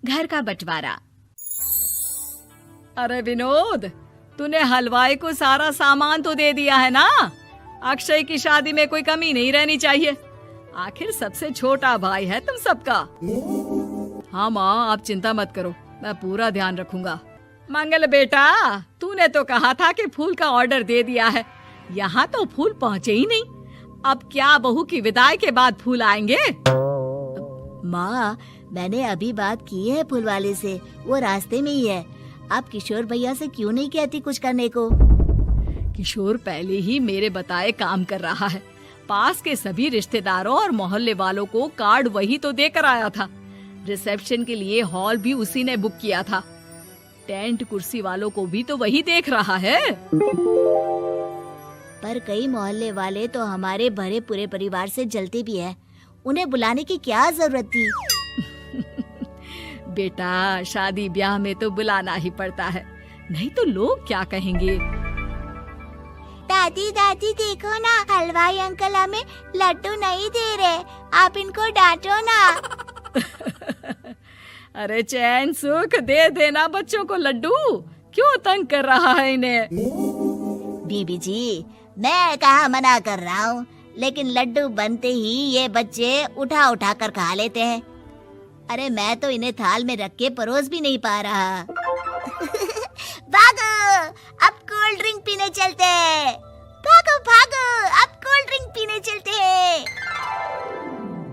घर का बंटवारा। अरे विनोद, तूने हलवाई को सारा सामान तो दे दिया है ना? अक्षय की शादी में कोई कमी नहीं रहनी चाहिए। आखिर सबसे छोटा भाई है तुम सबका। हाँ माँ, आप चिंता मत करो, मैं पूरा ध्यान रखूंगा। मंगल बेटा, तूने तो कहा था कि फूल का ऑर्डर दे दिया है, यहाँ तो फूल पहुँचे ही नहीं। अब क्या बहू की विदाई के बाद फूल आएंगे? माँ, मैंने अभी बात की है फूल वाले से, वो रास्ते में ही है। आप किशोर भैया से क्यों नहीं कहती कुछ करने को? किशोर पहले ही मेरे बताए काम कर रहा है। पास के सभी रिश्तेदारों और मोहल्ले वालों को कार्ड वही तो देकर आया था। रिसेप्शन के लिए हॉल भी उसी ने बुक किया था। टेंट कुर्सी वालों को भी तो वही देख रहा है। पर कई मोहल्ले वाले तो हमारे भरे पूरे परिवार से जलते भी हैं। उन्हें बुलाने की क्या जरूरत थी? बेटा, शादी ब्याह में तो बुलाना ही पड़ता है, नहीं तो लोग क्या कहेंगे। दादी दादी देखो ना, हलवाई अंकल हमें लड्डू नहीं दे रहे, आप इनको डांटो ना। अरे चैन सुख दे देना बच्चों को लड्डू, क्यों तंग कर रहा है इन्हें? बीबी जी, मैं कहाँ मना कर रहा हूँ, लेकिन लड्डू बनते ही ये बच्चे उठा उठा कर खा लेते हैं। अरे मैं तो इन्हें थाल में रख के परोस भी नहीं पा रहा। भागो, अब कोल्ड ड्रिंक पीने चलते हैं। भागो भागो, अब कोल्ड ड्रिंक पीने चलते हैं।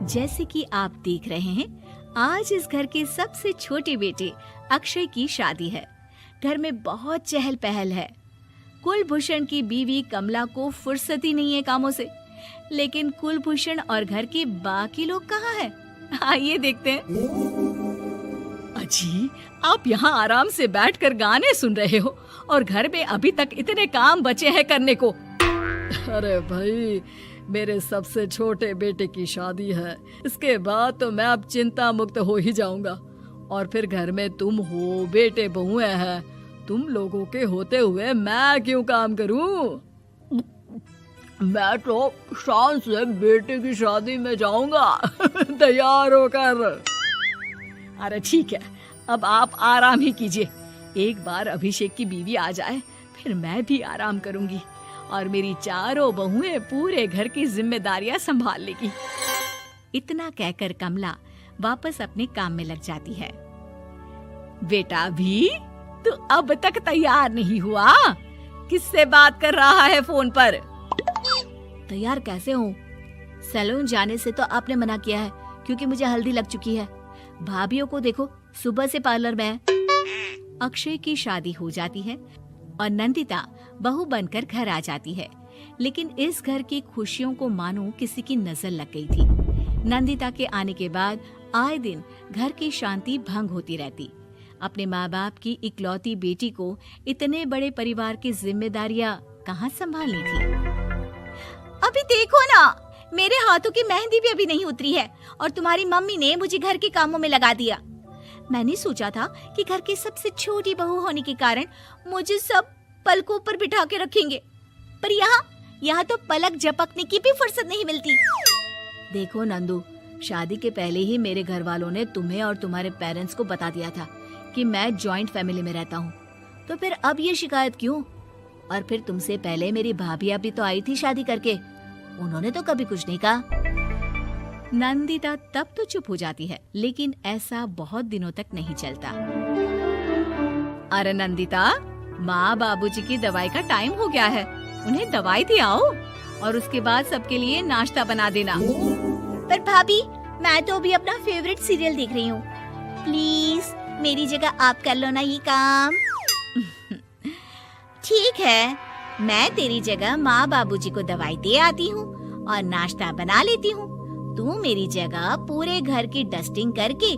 जैसे कि आप देख रहे हैं, आज इस घर के सबसे छोटे बेटे अक्षय की शादी है। घर में बहुत चहल पहल है। कुलभूषण की बीवी कमला को फुर्सत ही नहीं है कामों से, लेकिन कुलभूषण और घर के बाकी लोग कहाँ हैं? आइए देखते हैं। अजी, आप यहाँ आराम से बैठकर गाने सुन रहे हो और घर में अभी तक इतने काम बचे हैं करने को। अरे भाई, मेरे सबसे छोटे बेटे की शादी है, इसके बाद तो मैं अब चिंता मुक्त हो ही जाऊंगा। और फिर घर में तुम हो, बेटे बहुएं हैं, तुम लोगों के होते हुए मैं क्यों काम करूं? मैं तो शान से बेटे की शादी में जाऊंगा तैयार होकर। अरे ठीक है, अब आप आराम ही कीजिए। एक बार अभिषेक की बीवी आ जाए, फिर मैं भी आराम करूंगी और मेरी चारों बहुएं पूरे घर की जिम्मेदारियां संभाल लेगी। इतना कहकर कमला वापस अपने काम में लग जाती है। बेटा भी, तू अब तक तैयार नहीं हुआ? किससे बात कर रहा है फोन पर? तैयार कैसे हूँ? सैलून जाने से तो आपने मना किया है, क्योंकि मुझे हल्दी लग चुकी है। भाभीयों को देखो, सुबह से पार्लर में है। अक्षय की शादी हो जाती है और नंदिता बहू बनकर घर आ जाती है, लेकिन इस घर की खुशियों को मानो किसी की नजर लग गई थी। नंदिता के आने के बाद आए दिन घर की शांति भंग होती रहती। अपने माँ बाप की इकलौती बेटी को इतने बड़े परिवार की जिम्मेदारियां कहाँ संभालनी थी? अभी देखो ना, मेरे हाथों की मेहंदी भी अभी नहीं उतरी है और तुम्हारी मम्मी ने मुझे घर के कामों में लगा दिया। मैंने सोचा था कि घर की सबसे छोटी बहू होने के कारण मुझे सब पलकों पर बिठा के रखेंगे, पर यहाँ तो पलक झपकने की भी फुर्सत नहीं मिलती। देखो नंदू, शादी के पहले ही मेरे घर वालों ने तुम्हें और तुम्हारे पेरेंट्स को बता दिया था कि मैं जॉइंट फैमिली में रहता हूँ, तो फिर अब ये शिकायत क्यों? और फिर तुमसे पहले मेरी भाभी भी तो आई थी शादी करके, उन्होंने तो कभी कुछ नहीं कहा। नंदिता तब तो चुप हो जाती है, लेकिन ऐसा बहुत दिनों तक नहीं चलता। अरे नंदिता, माँ बाबूजी की दवाई का टाइम हो गया है, उन्हें दवाई दे आओ और उसके बाद सबके लिए नाश्ता बना देना। पर भाभी, मैं तो अभी अपना फेवरेट सीरियल देख रही हूँ, प्लीज मेरी जगह आप कर लो ना ये काम। ठीक है, मैं तेरी जगह माँ बाबूजी को दवाई दे आती हूँ और नाश्ता बना लेती हूँ। तू मेरी जगह पूरे घर की डस्टिंग करके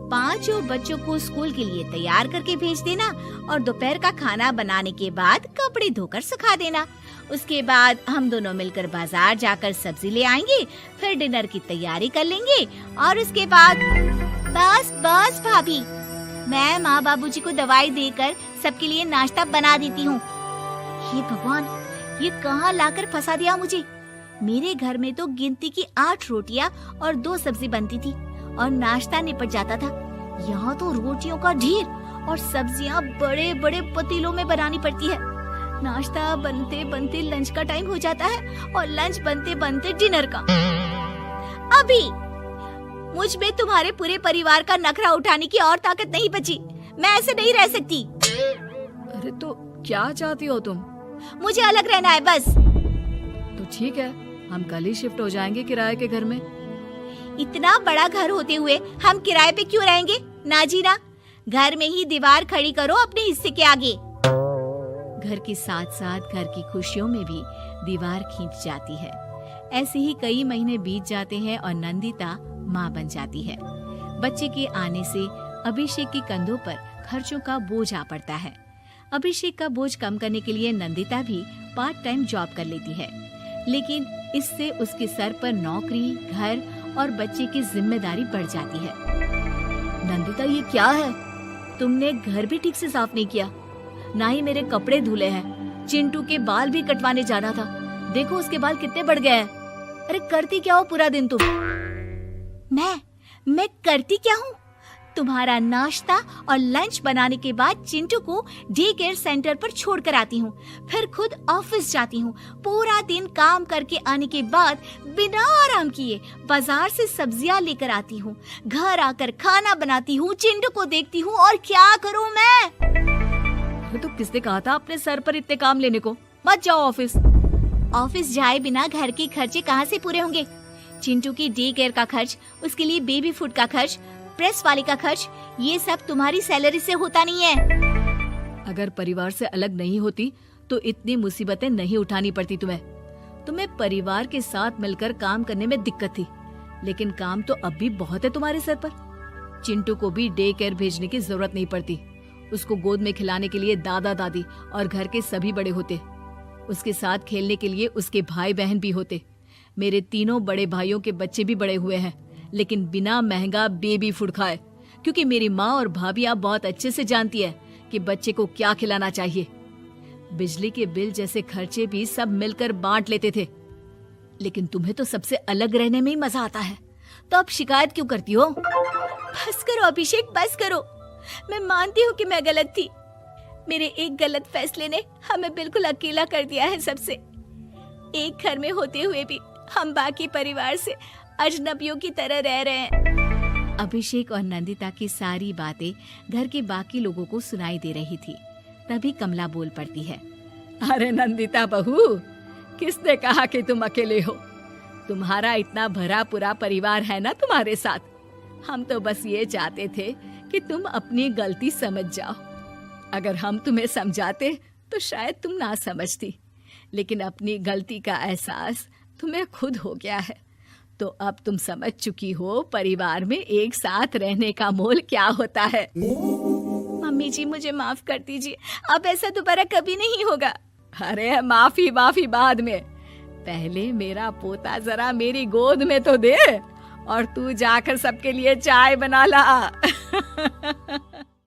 5 बच्चों को स्कूल के लिए तैयार करके भेज देना और दोपहर का खाना बनाने के बाद कपड़े धोकर सुखा देना। उसके बाद हम दोनों मिलकर बाजार जाकर सब्जी ले आएंगे, फिर डिनर की तैयारी कर लेंगे और उसके बाद बस भाभी, मैं माँ बाबूजी को दवाई देकर सबके लिए नाश्ता बना देती हूँ। हे भगवान, ये कहाँ लाकर फंसा दिया मुझे। मेरे घर में तो गिनती की 8 रोटियाँ और 2 सब्जी बनती थी और नाश्ता निपट जाता था, यहाँ तो रोटियों का ढेर और सब्जियाँ बड़े बड़े पतीलों में बनानी पड़ती है। नाश्ता बनते बनते लंच का टाइम हो जाता है और लंच बनते बनते डिनर का। अभी मुझ में तुम्हारे पूरे परिवार का नखरा उठाने की और ताकत नहीं बची। मैं ऐसे नहीं रह सकती। अरे तो क्या चाहती हो तुम? मुझे अलग रहना है बस। तो ठीक है, हम कल ही शिफ्ट हो जाएंगे किराए के घर में। इतना बड़ा घर होते हुए हम किराए पे क्यों रहेंगे? ना जी ना, घर में ही दीवार खड़ी करो अपने हिस्से के आगे। घर के साथ साथ घर की खुशियों में भी दीवार खींच जाती है। ऐसे ही कई महीने बीत जाते हैं और नंदिता माँ बन जाती है। बच्चे के आने से अभिषेक के कंधों पर खर्चों का बोझ आ पड़ता है। अभिषेक का बोझ कम करने के लिए नंदिता भी पार्ट टाइम जॉब कर लेती है, लेकिन इससे उसके सर पर नौकरी, घर और बच्चे की जिम्मेदारी बढ़ जाती है। नंदिता, ये क्या है? तुमने घर भी ठीक से साफ नहीं किया, ना ही मेरे कपड़े धुले हैं। चिंटू के बाल भी कटवाने जाना था, देखो उसके बाल कितने बढ़ गए हैं। अरे करती क्या हो पूरा दिन तुम? मैं करती क्या हूँ? तुम्हारा नाश्ता और लंच बनाने के बाद चिंटू को डे केयर सेंटर पर छोड़ कर आती हूँ, फिर खुद ऑफिस जाती हूँ। पूरा दिन काम करके आने के बाद बिना आराम किए बाजार से सब्जियाँ लेकर आती हूँ, घर आकर खाना बनाती हूँ, चिंटू को देखती हूँ और क्या करूँ मैं? तो किसने कहा था अपने सर पर इतने काम लेने को? मत जाओ ऑफिस। ऑफिस जाए बिना घर के खर्चे कहाँ से पूरे होंगे? चिंटू की डे केयर का खर्च, उसके लिए बेबी फूड का खर्च, प्रेस वाले का खर्च, ये सब तुम्हारी सैलरी से होता नहीं है। अगर परिवार से अलग नहीं होती तो इतनी मुसीबतें नहीं उठानी पड़ती तुम्हें। तुम्हें परिवार के साथ मिलकर काम करने में दिक्कत थी, लेकिन काम तो अब भी बहुत है तुम्हारे सर पर। चिंटू को भी डे केयर भेजने की जरूरत नहीं पड़ती। उसको गोद में खिलाने के लिए दादा दादी और घर के सभी बड़े होते। उसके साथ खेलने के लिए उसके भाई बहन भी होते। मेरे तीनों बड़े भाइयों के बच्चे भी बड़े हुए हैं, लेकिन बिना महंगा बेबी फूड खाए, क्योंकि मेरी माँ और भाभियाँ बहुत अच्छे से जानती है कि बच्चे को क्या खिलाना चाहिए। बिजली के बिल जैसे खर्चे भी सब मिलकर बांट लेते थे, लेकिन तुम्हें तो सबसे अलग रहने में ही मजा आता है, तो अब शिकायत क्यों करती हो? बस करो अभिषेक, बस करो। मैं मानती हूँ कि मैं गलत थी। मेरे एक गलत फैसले ने हमें बिल्कुल अकेला कर दिया है सबसे। एक घर में होते हुए भी हम बाकी परिवार से अजनबियों की तरह रह रहे हैं। अभिषेक और नंदिता की सारी बातें घर के बाकी लोगों को सुनाई दे रही थी। तभी कमला बोल पड़ती है। अरे नंदिता बहू, किसने कहा कि तुम अकेले हो? तुम्हारा इतना भरा पूरा परिवार है ना तुम्हारे साथ। हम तो बस ये चाहते थे कि तुम अपनी गलती समझ जाओ। अगर हम तुम्हें समझाते तो शायद तुम ना समझती, लेकिन अपनी गलती का एहसास तुम्हें खुद हो गया है, तो अब तुम समझ चुकी हो परिवार में एक साथ रहने का मोल क्या होता है। मम्मी जी, मुझे माफ कर दीजिए, अब ऐसा दोबारा कभी नहीं होगा। अरे माफी बाद में, पहले मेरा पोता जरा मेरी गोद में तो दे, और तू जाकर सबके लिए चाय बना ला।